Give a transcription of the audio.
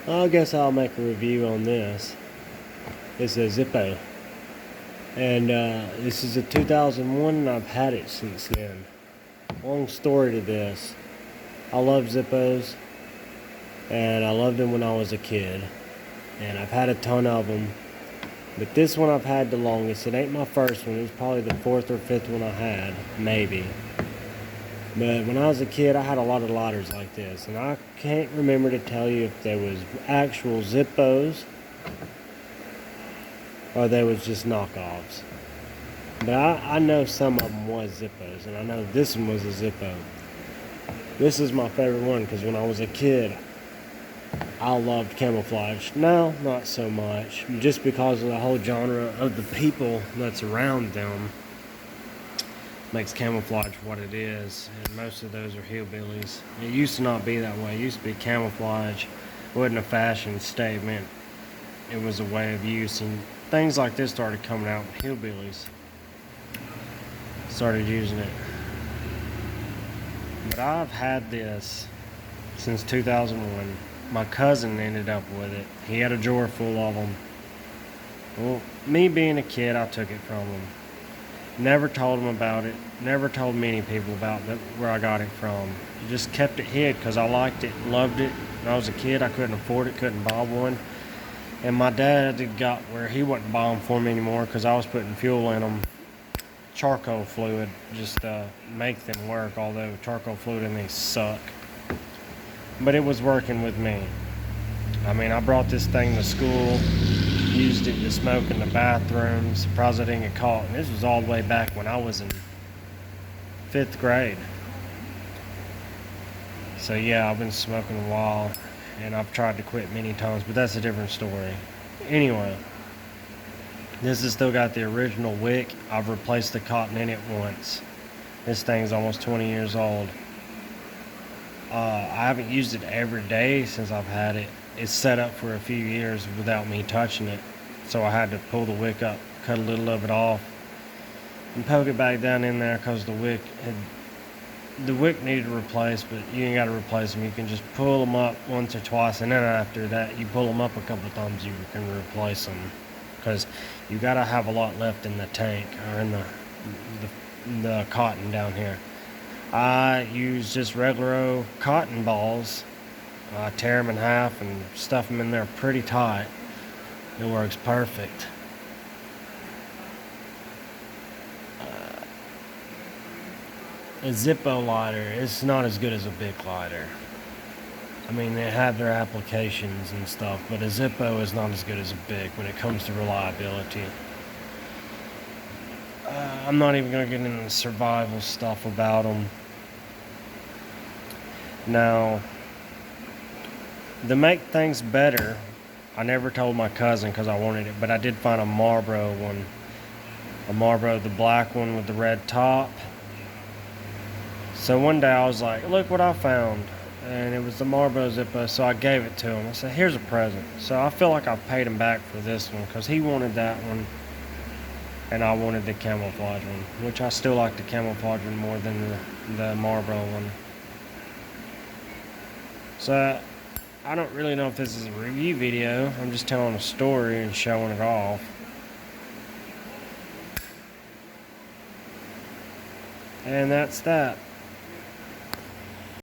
I guess I'll make a review on this. It's a Zippo. And this is a 2001 and I've had it since then. Long story to this. I love Zippos. And I loved them when I was a kid. And I've had a ton of them. But this one I've had the longest. It ain't my first one. It was probably the fourth or fifth one I had. Maybe. But when I was a kid, I had a lot of lighters like this. And I can't remember to tell you if there was actual Zippos or they was just knockoffs. But I know some of them was Zippos. And I know this one was a Zippo. This is my favorite one because when I was a kid, I loved camouflage. Now, not so much. Just because of the whole genre of the people that's around them makes camouflage what it is. And most of those are hillbillies. It used to not be that way. It used to be camouflage. It wasn't a fashion statement. It was a way of use. And things like this started coming out. Hillbillies started using it. But I've had this since 2001. My cousin ended up with it. He had a drawer full of them. Well, me being a kid, I took it from him. Never told him about it. Never told many people about where I got it from. Just kept it hid because I liked it, loved it. When I was a kid, I couldn't afford it, couldn't buy one. And my dad had got where he wasn't buying for me anymore because I was putting fuel in them. Charcoal fluid just to make them work, although charcoal fluid in these suck. But it was working with me. I mean, I brought this thing to school, used it to smoke in the bathroom. Surprised I didn't get caught. And this was all the way back when I was in 5th grade. So yeah, I've been smoking a while, and I've tried to quit many times, but that's a different story. Anyway, this has still got the original wick. I've replaced the cotton in it once. This thing's almost 20 years old. I haven't used it every day since I've had it. It's set up for a few years without me touching it. So I had to pull the wick up, cut a little of it off, and poke it back down in there because the wick needed replaced, but you ain't got to replace them. You can just pull them up once or twice, and then after that, you pull them up a couple times, you can replace them because you got to have a lot left in the tank or in the cotton down here. I use just regular old cotton balls. I tear them in half and stuff them in there pretty tight. It works perfect. A Zippo lighter, it's not as good as a Bic lighter. I mean, they have their applications and stuff, but a Zippo is not as good as a Bic when it comes to reliability. I'm not even going to get into the survival stuff about them. Now, to make things better, I never told my cousin because I wanted it, but I did find a Marlboro one. A Marlboro, the black one with the red top. So one day I was like, look what I found. And it was the Marlboro Zippo, so I gave it to him. I said, here's a present. So I feel like I paid him back for this one because he wanted that one. And I wanted the camouflage one, which I still like the camouflage one more than the Marlboro one. So I don't really know if this is a review video. I'm just telling a story and showing it off. And that's that.